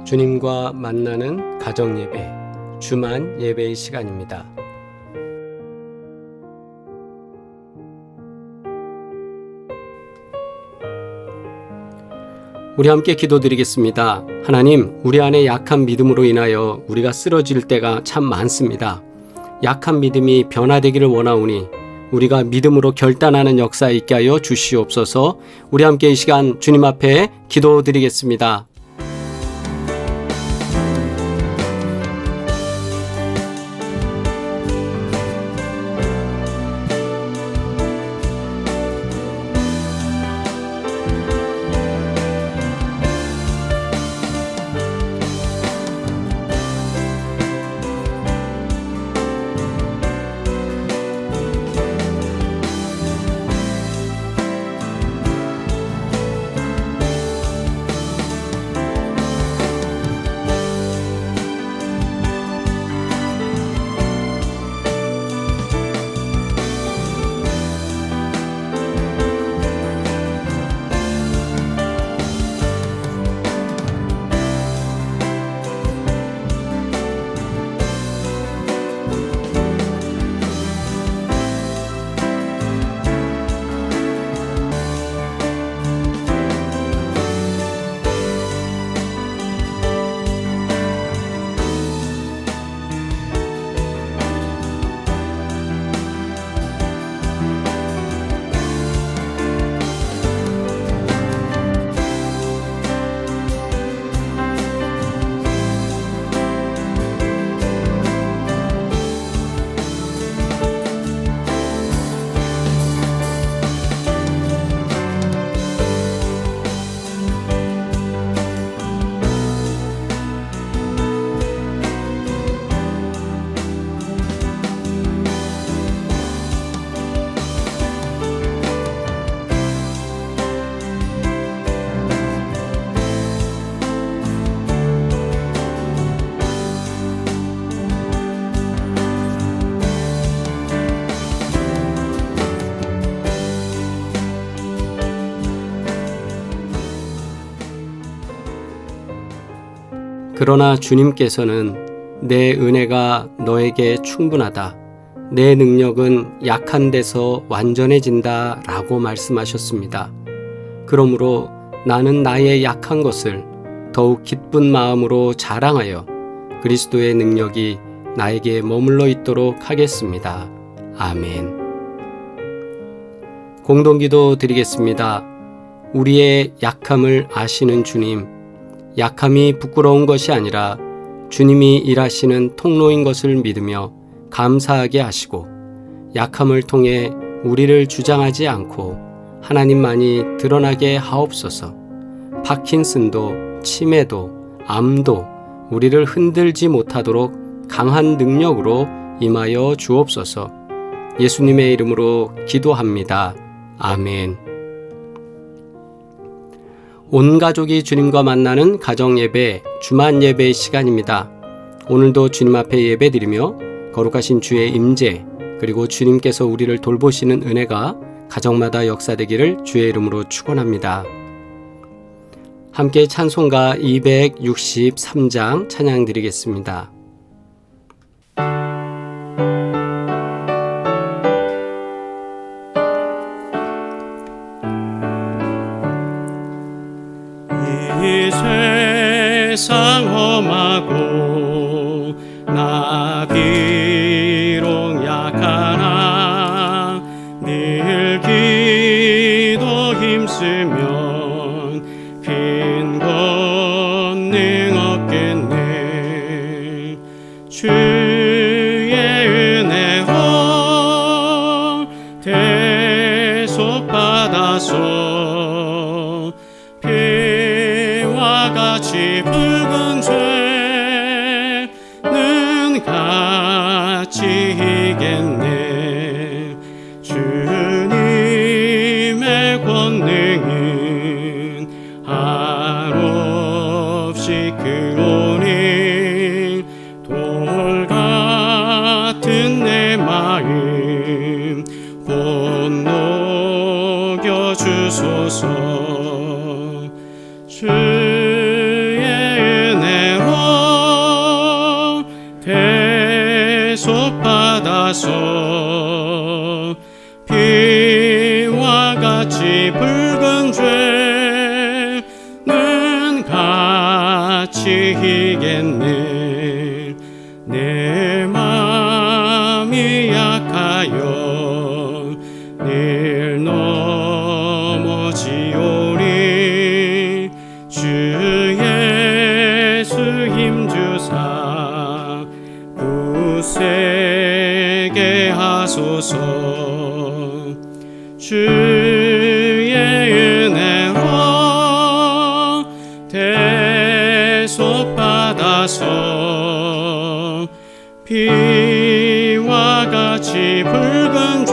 주님과 만나는 가정예배, 주만 예배의 시간입니다. 우리 함께 기도드리겠습니다. 하나님, 우리 안에 약한 믿음으로 인하여 우리가 쓰러질 때가 참 많습니다. 약한 믿음이 변화되기를 원하오니 우리가 믿음으로 결단하는 역사 있게 하여 주시옵소서. 우리 함께 이 시간 주님 앞에 기도드리겠습니다. 그러나 주님께서는 내 은혜가 너에게 충분하다. 내 능력은 약한 데서 완전해진다 라고 말씀하셨습니다. 그러므로 나는 나의 약한 것을 더욱 기쁜 마음으로 자랑하여 그리스도의 능력이 나에게 머물러 있도록 하겠습니다. 아멘. 공동기도 드리겠습니다. 우리의 약함을 아시는 주님, 약함이 부끄러운 것이 아니라 주님이 일하시는 통로인 것을 믿으며 감사하게 하시고 약함을 통해 우리를 주장하지 않고 하나님만이 드러나게 하옵소서. 파킨슨도 치매도 암도 우리를 흔들지 못하도록 강한 능력으로 임하여 주옵소서. 예수님의 이름으로 기도합니다. 아멘. 온 가족이 주님과 만나는 가정예배, 주만 예배의 시간입니다. 오늘도 주님 앞에 예배드리며 거룩하신 주의 임재, 그리고 주님께서 우리를 돌보시는 은혜가 가정마다 역사되기를 주의 이름으로 축원합니다. 함께 찬송가 263장 찬양 드리겠습니다. 이 세상 험하고 나 비록 약하나 늘 기도 힘쓰면 큰 권능 얻겠네. 주의 은혜로 대속받아서 같이 붉은 죄는 같이 이겠네. 주님의 권능은 한없이 크오니 돌 같은 내 마음 곧 녹여 주소서. 주의 은혜 대속받아서 피와 같이 붉은 죄는 같이 이겠네. 내 맘이 약하여 늘 넘어지오리. 주 예수 힘주사 굳세게 하소서. 주의 은혜로 대속받아서 피와 같이 붉은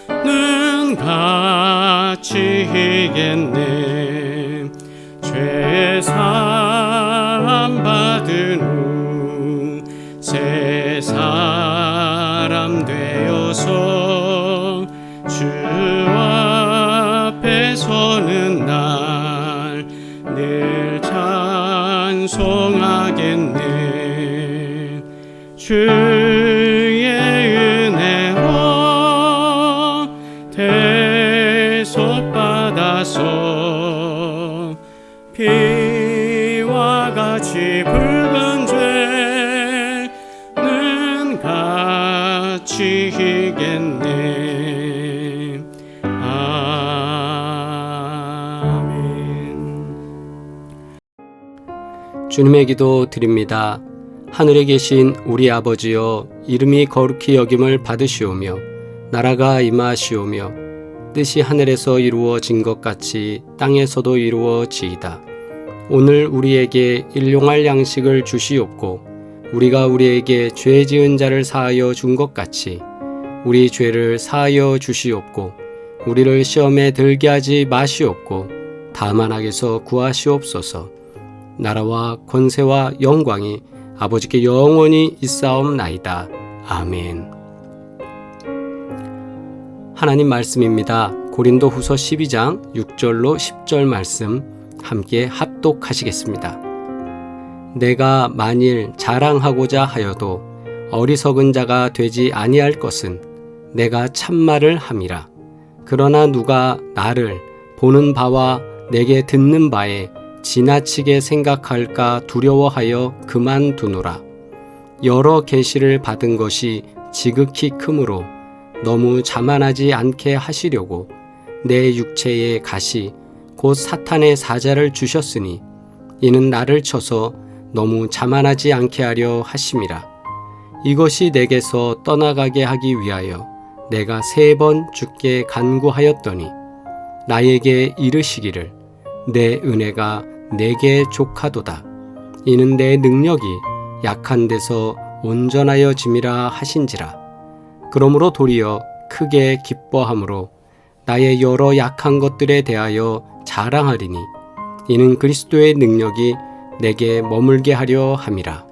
죄는 같이 이겠네. 죄 사함 받은 후 새 사람 되어서 주 앞에 서는 날 늘 찬송하겠네. 주의 은혜로 대속받아서 피와 같이 붉은 죄는 같이 이겠네. 주님의 기도 드립니다. 하늘에 계신 우리 아버지여, 이름이 거룩히 여김을 받으시오며 나라가 임하시오며 뜻이 하늘에서 이루어진 것 같이 땅에서도 이루어지이다. 오늘 우리에게 일용할 양식을 주시옵고 우리가 우리에게 죄 지은 자를 사하여 준 것 같이 우리 죄를 사하여 주시옵고 우리를 시험에 들게 하지 마시옵고 다만 악에서 구하시옵소서. 나라와 권세와 영광이 아버지께 영원히 있사옵나이다. 아멘. 하나님 말씀입니다. 고린도 후서 12장 6절로 10절 말씀 함께 합독하시겠습니다. 내가 만일 자랑하고자 하여도 어리석은 자가 되지 아니할 것은 내가 참말을 함이라. 그러나 누가 나를 보는 바와 내게 듣는 바에 지나치게 생각할까 두려워하여 그만두노라. 여러 계시를 받은 것이 지극히 크므로 너무 자만하지 않게 하시려고 내 육체에 가시 곧 사탄의 사자를 주셨으니 이는 나를 쳐서 너무 자만하지 않게 하려 하심이라. 이것이 내게서 떠나가게 하기 위하여 내가 3번 주께 간구하였더니 나에게 이르시기를 내 은혜가 내게 족하도다. 이는 내 능력이 약한 데서 온전하여 짐이라 하신지라. 그러므로 도리어 크게 기뻐함으로 나의 여러 약한 것들에 대하여 자랑하리니 이는 그리스도의 능력이 내게 머물게 하려 함이라.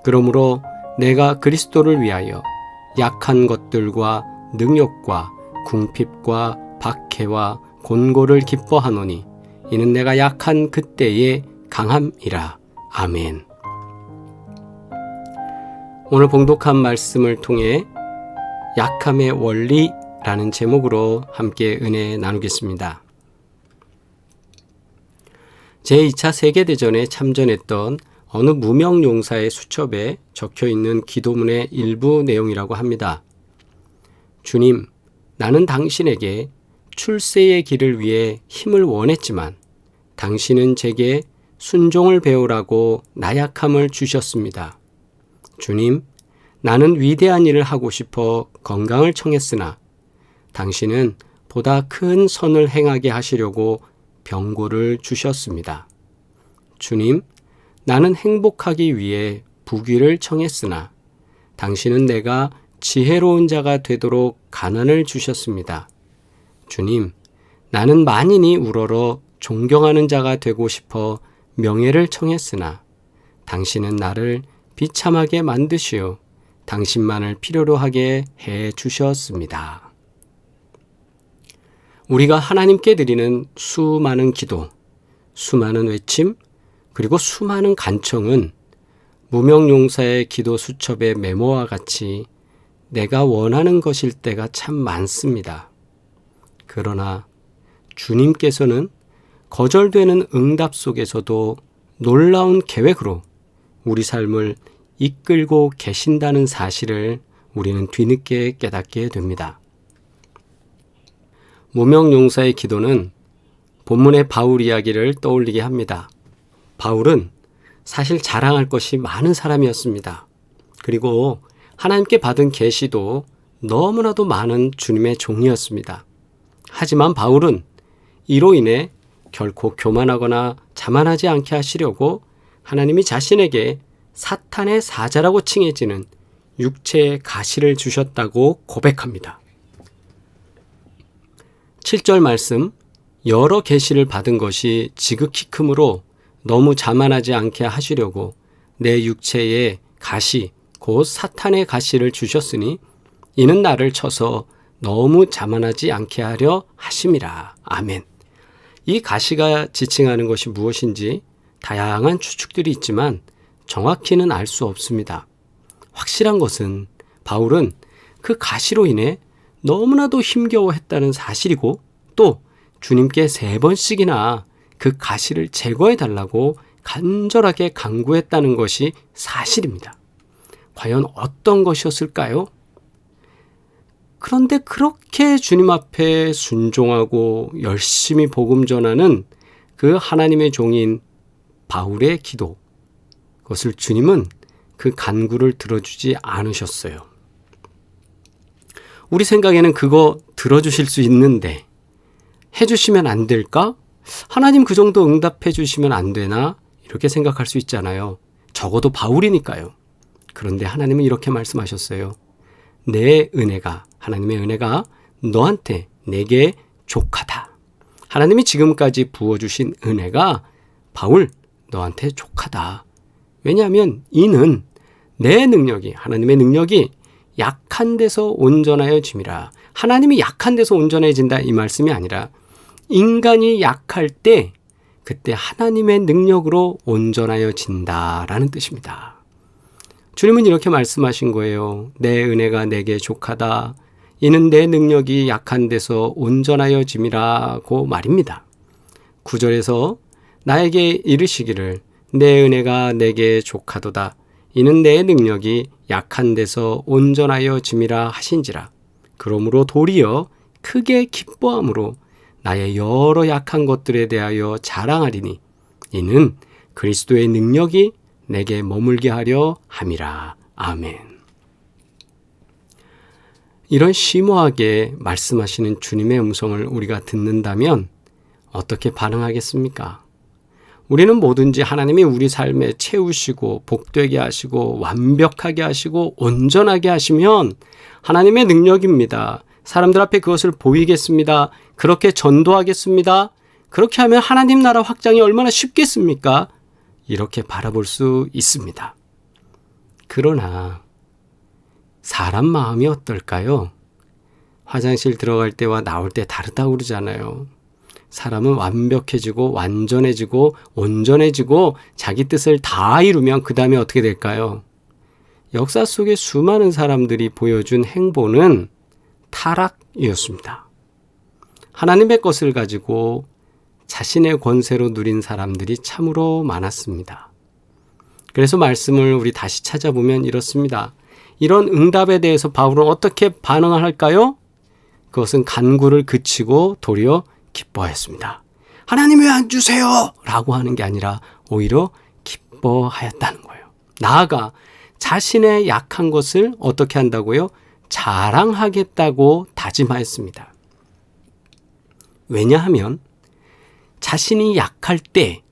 그러므로 내가 그리스도를 위하여 약한 것들과 능욕과 궁핍과 박해와 곤고를 기뻐하노니 이는 내가 약한 그때의 강함이라. 아멘. 오늘 봉독한 말씀을 통해 약함의 원리라는 제목으로 함께 은혜 나누겠습니다. 제2차 세계대전에 참전했던 어느 무명 용사의 수첩에 적혀있는 기도문의 일부 내용이라고 합니다. 주님, 나는 당신에게 출세의 길을 위해 힘을 원했지만 당신은 제게 순종을 배우라고 나약함을 주셨습니다. 주님, 나는 위대한 일을 하고 싶어 건강을 청했으나 당신은 보다 큰 선을 행하게 하시려고 병고를 주셨습니다. 주님, 나는 행복하기 위해 부귀를 청했으나 당신은 내가 지혜로운 자가 되도록 가난을 주셨습니다. 주님, 나는 만인이 우러러 존경하는 자가 되고 싶어 명예를 청했으나 당신은 나를 비참하게 만드시어 당신만을 필요로 하게 해 주셨습니다. 우리가 하나님께 드리는 수많은 기도, 수많은 외침, 그리고 수많은 간청은 무명용사의 기도 수첩의 메모와 같이 내가 원하는 것일 때가 참 많습니다. 그러나 주님께서는 거절되는 응답 속에서도 놀라운 계획으로 우리 삶을 이끌고 계신다는 사실을 우리는 뒤늦게 깨닫게 됩니다. 무명용사의 기도는 본문의 바울 이야기를 떠올리게 합니다. 바울은 사실 자랑할 것이 많은 사람이었습니다. 그리고 하나님께 받은 계시도 너무나도 많은 주님의 종이었습니다. 하지만 바울은 이로 인해 결코 교만하거나 자만하지 않게 하시려고 하나님이 자신에게 사탄의 사자라고 칭해지는 육체의 가시를 주셨다고 고백합니다. 7절 말씀, 여러 계시를 받은 것이 지극히 크므로 너무 자만하지 않게 하시려고 내 육체에 가시, 곧 사탄의 가시를 주셨으니 이는 나를 쳐서 너무 자만하지 않게 하려 하심이라. 아멘. 이 가시가 지칭하는 것이 무엇인지 다양한 추측들이 있지만 정확히는 알 수 없습니다. 확실한 것은 바울은 그 가시로 인해 너무나도 힘겨워했다는 사실이고 또 주님께 3번씩이나 그 가시를 제거해 달라고 간절하게 간구했다는 것이 사실입니다. 과연 어떤 것이었을까요? 그런데 그렇게 주님 앞에 순종하고 열심히 복음 전하는 그 하나님의 종인 바울의 기도, 그것을 주님은 그 간구를 들어주지 않으셨어요. 우리 생각에는 그거 들어주실 수 있는데 해주시면 안 될까? 하나님 그 정도 응답해 주시면 안 되나? 이렇게 생각할 수 있잖아요. 적어도 바울이니까요. 그런데 하나님은 이렇게 말씀하셨어요. 내 은혜가, 하나님의 은혜가 너한테, 내게 족하다. 하나님이 지금까지 부어주신 은혜가 바울, 너한테 족하다. 왜냐하면 이는 내 능력이, 하나님의 능력이 약한 데서 온전하여짐이라. 하나님이 약한 데서 온전해진다 이 말씀이 아니라 인간이 약할 때 그때 하나님의 능력으로 온전하여진다라는 뜻입니다. 주님은 이렇게 말씀하신 거예요. 내 은혜가 내게 족하다. 이는 내 능력이 약한 데서 온전하여짐이라고 말입니다. 9절에서 나에게 이르시기를 내 은혜가 내게 족하도다. 이는 내 능력이 약한 데서 온전하여짐이라 하신지라. 그러므로 도리어 크게 기뻐함으로 나의 여러 약한 것들에 대하여 자랑하리니 이는 그리스도의 능력이 내게 머물게 하려 함이라. 아멘. 이런 심오하게 말씀하시는 주님의 음성을 우리가 듣는다면 어떻게 반응하겠습니까? 우리는 뭐든지 하나님이 우리 삶에 채우시고 복되게 하시고 완벽하게 하시고 온전하게 하시면 하나님의 능력입니다. 사람들 앞에 그것을 보이겠습니다. 그렇게 전도하겠습니다. 그렇게 하면 하나님 나라 확장이 얼마나 쉽겠습니까? 이렇게 바라볼 수 있습니다. 그러나 사람 마음이 어떨까요? 화장실 들어갈 때와 나올 때 다르다고 그러잖아요. 사람은 완벽해지고 완전해지고 온전해지고 자기 뜻을 다 이루면 그 다음에 어떻게 될까요? 역사 속에 수많은 사람들이 보여준 행보는 타락이었습니다. 하나님의 것을 가지고 자신의 권세로 누린 사람들이 참으로 많았습니다. 그래서 말씀을 우리 다시 찾아보면 이렇습니다. 이런 응답에 대해서 바울은 어떻게 반응을 할까요? 그것은 간구를 그치고 도리어 기뻐하였습니다. 하나님 왜 안 주세요? 라고 하는 게 아니라 오히려 기뻐하였다는 거예요. 나아가 자신의 약한 것을 어떻게 한다고요? 자랑하겠다고 다짐하였습니다. 왜냐하면 자신이 약할 때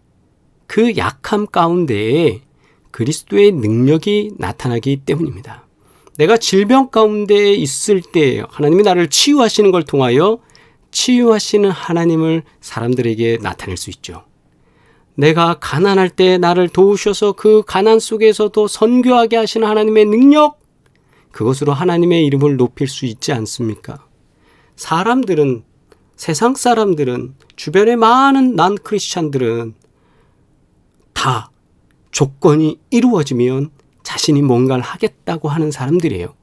그 약함 가운데에 그리스도의 능력이 나타나기 때문입니다. 내가 질병 가운데 있을 때 하나님이 나를 치유하시는 걸 통하여 치유하시는 하나님을 사람들에게 나타낼 수 있죠. 내가 가난할 때 나를 도우셔서 그 가난 속에서도 선교하게 하시는 하나님의 능력, 그것으로 하나님의 이름을 높일 수 있지 않습니까? 사람들은, 세상 사람들은, 주변에 많은 난 크리스찬들은 다 조건이 이루어지면 자신이 뭔가를 하겠다고 하는 사람들이에요.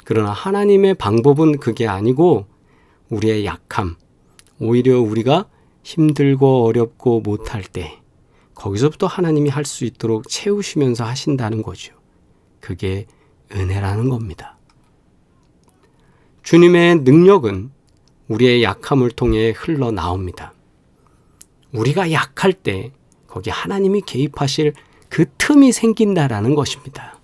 그러나 하나님의 방법은 그게 아니고 우리의 약함, 오히려 우리가 힘들고 어렵고 못할 때 거기서부터 하나님이 할 수 있도록 채우시면서 하신다는 거죠. 그게 은혜라는 겁니다. 주님의 능력은 우리의 약함을 통해 흘러나옵니다. 우리가 약할 때 거기 하나님이 개입하실 그 틈이 생긴다라는 것입니다.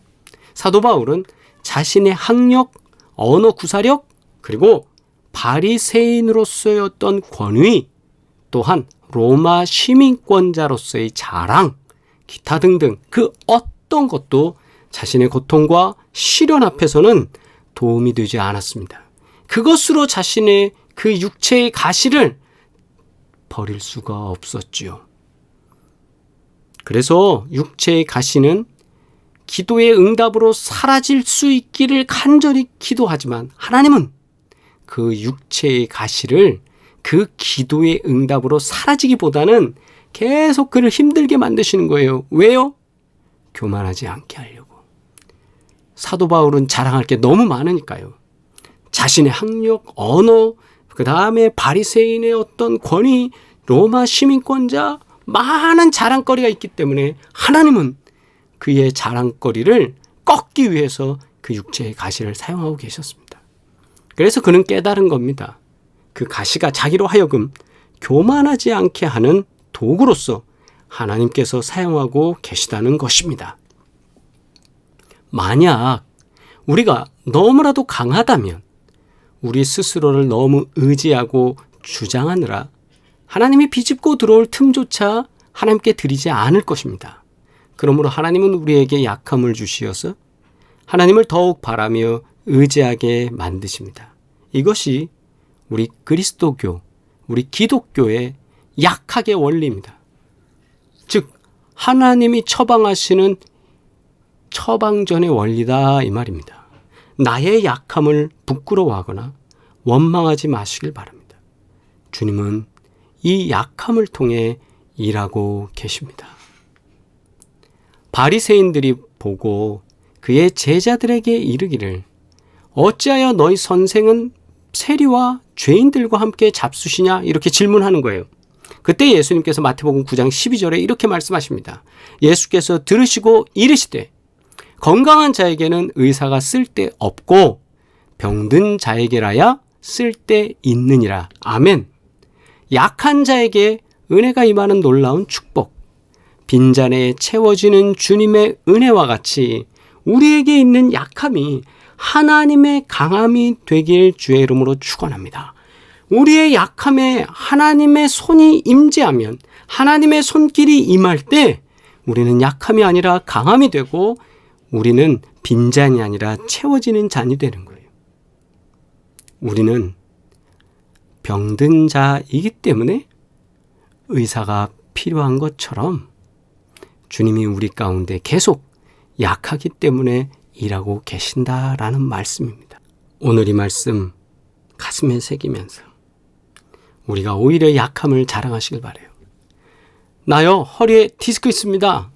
사도 바울은 자신의 학력, 언어 구사력, 그리고 바리새인으로서의 어떤 권위, 또한 로마 시민권자로서의 자랑, 기타 등등 그 어떤 것도 자신의 고통과 시련 앞에서는 도움이 되지 않았습니다. 그것으로 자신의 그 육체의 가시를 버릴 수가 없었지요. 그래서 육체의 가시는 기도의 응답으로 사라질 수 있기를 간절히 기도하지만 하나님은 그 육체의 가시를 그 기도의 응답으로 사라지기보다는 계속 그를 힘들게 만드시는 거예요. 왜요? 교만하지 않게 하려고. 사도 바울은 자랑할 게 너무 많으니까요. 자신의 학력, 언어, 그 다음에 바리새인의 어떤 권위, 로마 시민권자, 많은 자랑거리가 있기 때문에 하나님은 그의 자랑거리를 꺾기 위해서 그 육체의 가시를 사용하고 계셨습니다. 그래서 그는 깨달은 겁니다. 그 가시가 자기로 하여금 교만하지 않게 하는 도구로서 하나님께서 사용하고 계시다는 것입니다. 만약 우리가 너무나도 강하다면 우리 스스로를 너무 의지하고 주장하느라 하나님이 비집고 들어올 틈조차 하나님께 드리지 않을 것입니다. 그러므로 하나님은 우리에게 약함을 주시어서 하나님을 더욱 바라며 의지하게 만드십니다. 이것이 우리 그리스도교, 우리 기독교의 약학의 원리입니다. 즉 하나님이 처방하시는 처방전의 원리다 이 말입니다. 나의 약함을 부끄러워하거나 원망하지 마시길 바랍니다. 주님은 이 약함을 통해 일하고 계십니다. 바리새인들이 보고 그의 제자들에게 이르기를 어찌하여 너희 선생은 세리와 죄인들과 함께 잡수시냐 이렇게 질문하는 거예요. 그때 예수님께서 마태복음 9장 12절에 이렇게 말씀하십니다. 예수께서 들으시고 이르시되 건강한 자에게는 의사가 쓸데없고 병든 자에게라야 쓸데있느니라. 아멘. 약한 자에게 은혜가 임하는 놀라운 축복, 빈잔에 채워지는 주님의 은혜와 같이 우리에게 있는 약함이 하나님의 강함이 되길 주의 이름으로 축원합니다. 우리의 약함에 하나님의 손이 임재하면 하나님의 손길이 임할 때 우리는 약함이 아니라 강함이 되고 우리는 빈잔이 아니라 채워지는 잔이 되는 거예요. 우리는 병든 자이기 때문에 의사가 필요한 것처럼 주님이 우리 가운데 계속 약하기 때문에 일하고 계신다라는 말씀입니다. 오늘 이 말씀 가슴에 새기면서 우리가 오히려 약함을 자랑하시길 바라요. 나요 허리에 디스크 있습니다.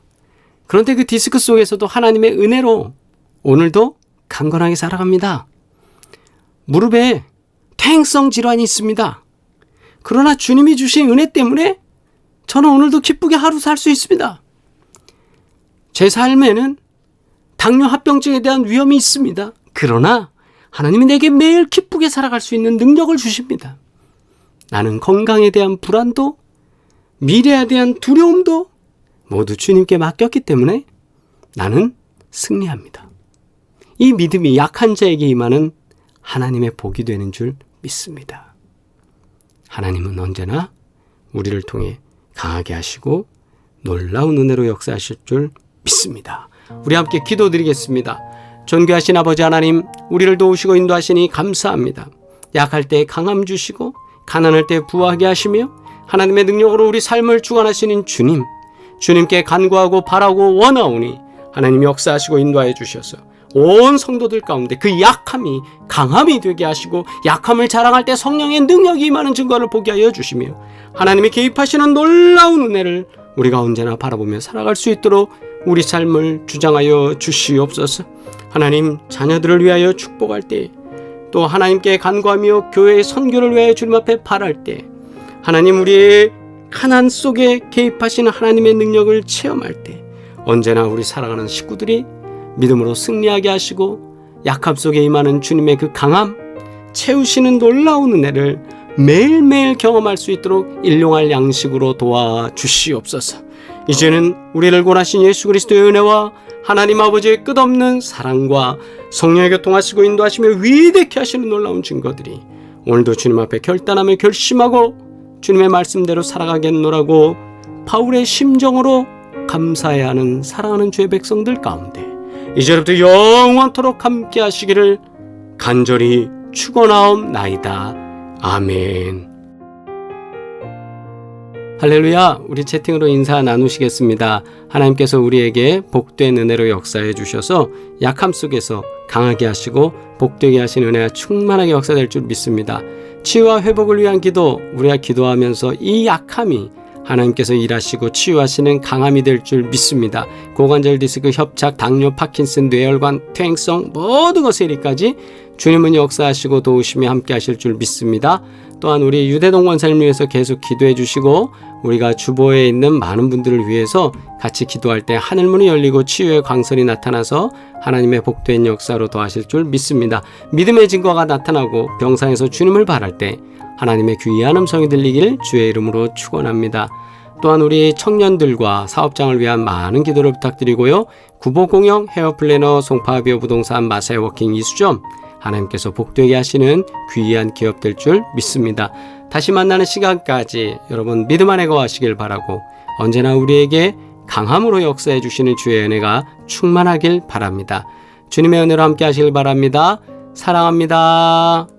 그런데 그 디스크 속에서도 하나님의 은혜로 오늘도 강건하게 살아갑니다. 무릎에 퇴행성 질환이 있습니다. 그러나 주님이 주신 은혜 때문에 저는 오늘도 기쁘게 하루 살 수 있습니다. 제 삶에는 당뇨 합병증에 대한 위험이 있습니다. 그러나 하나님이 내게 매일 기쁘게 살아갈 수 있는 능력을 주십니다. 나는 건강에 대한 불안도 미래에 대한 두려움도 모두 주님께 맡겼기 때문에 나는 승리합니다. 이 믿음이 약한 자에게 임하는 하나님의 복이 되는 줄 믿습니다. 하나님은 언제나 우리를 통해 강하게 하시고 놀라운 은혜로 역사하실 줄 믿습니다. 우리 함께 기도드리겠습니다. 존귀하신 아버지 하나님, 우리를 도우시고 인도하시니 감사합니다. 약할 때 강함 주시고 가난할 때 부하게 하시며 하나님의 능력으로 우리 삶을 주관하시는 주님, 주님께 간구하고 바라고 원하오니 하나님 역사하시고 인도하여 주셔서 온 성도들 가운데 그 약함이 강함이 되게 하시고 약함을 자랑할 때 성령의 능력이 임하는 증거를 보게 하여 주시며 하나님이 개입하시는 놀라운 은혜를 우리가 언제나 바라보며 살아갈 수 있도록 우리 삶을 주장하여 주시옵소서. 하나님, 자녀들을 위하여 축복할 때, 또 하나님께 간구하며 교회의 선교를 위하여 주님 앞에 바랄 때, 하나님, 우리의 가난 속에 개입하시는 하나님의 능력을 체험할 때, 언제나 우리 사랑하는 식구들이 믿음으로 승리하게 하시고 약함 속에 임하는 주님의 그 강함, 채우시는 놀라운 은혜를 매일매일 경험할 수 있도록 일용할 양식으로 도와주시옵소서. 이제는 우리를 구원하신 예수 그리스도의 은혜와 하나님 아버지의 끝없는 사랑과 성령의 교통하시고 인도하시며 위대케 하시는 놀라운 증거들이 오늘도 주님 앞에 결단하며 결심하고 주님의 말씀대로 살아가겠노라고 바울의 심정으로 감사해야 하는 사랑하는 주의 백성들 가운데 이제부터 영원토록 함께 하시기를 간절히 축원하옵나이다. 아멘. 할렐루야. 우리 채팅으로 인사 나누시겠습니다. 하나님께서 우리에게 복된 은혜로 역사해 주셔서 약함 속에서 강하게 하시고 복되게 하신 은혜가 충만하게 역사될 줄 믿습니다. 치유와 회복을 위한 기도, 우리가 기도하면서 이 약함이 하나님께서 일하시고 치유하시는 강함이 될 줄 믿습니다. 고관절 디스크, 협착, 당뇨, 파킨슨, 뇌혈관, 퇴행성 모든 것에 이르기까지 주님은 역사하시고 도우시며 함께 하실 줄 믿습니다. 또한 우리 유대동 권사님 위해서 계속 기도해 주시고 우리가 주보에 있는 많은 분들을 위해서 같이 기도할 때 하늘문이 열리고 치유의 광선이 나타나서 하나님의 복된 역사로 더하실 줄 믿습니다. 믿음의 증거가 나타나고 병상에서 주님을 바랄 때 하나님의 귀한 음성이 들리길 주의 이름으로 축원합니다. 또한 우리 청년들과 사업장을 위한 많은 기도를 부탁드리고요. 구보공영, 헤어플래너, 송파비오 부동산, 마사이워킹 이수점 하나님께서 복되게 하시는 귀한 기업 될 줄 믿습니다. 다시 만나는 시간까지 여러분 믿음 안에 거하시길 바라고 언제나 우리에게 강함으로 역사해 주시는 주의 은혜가 충만하길 바랍니다. 주님의 은혜로 함께 하시길 바랍니다. 사랑합니다.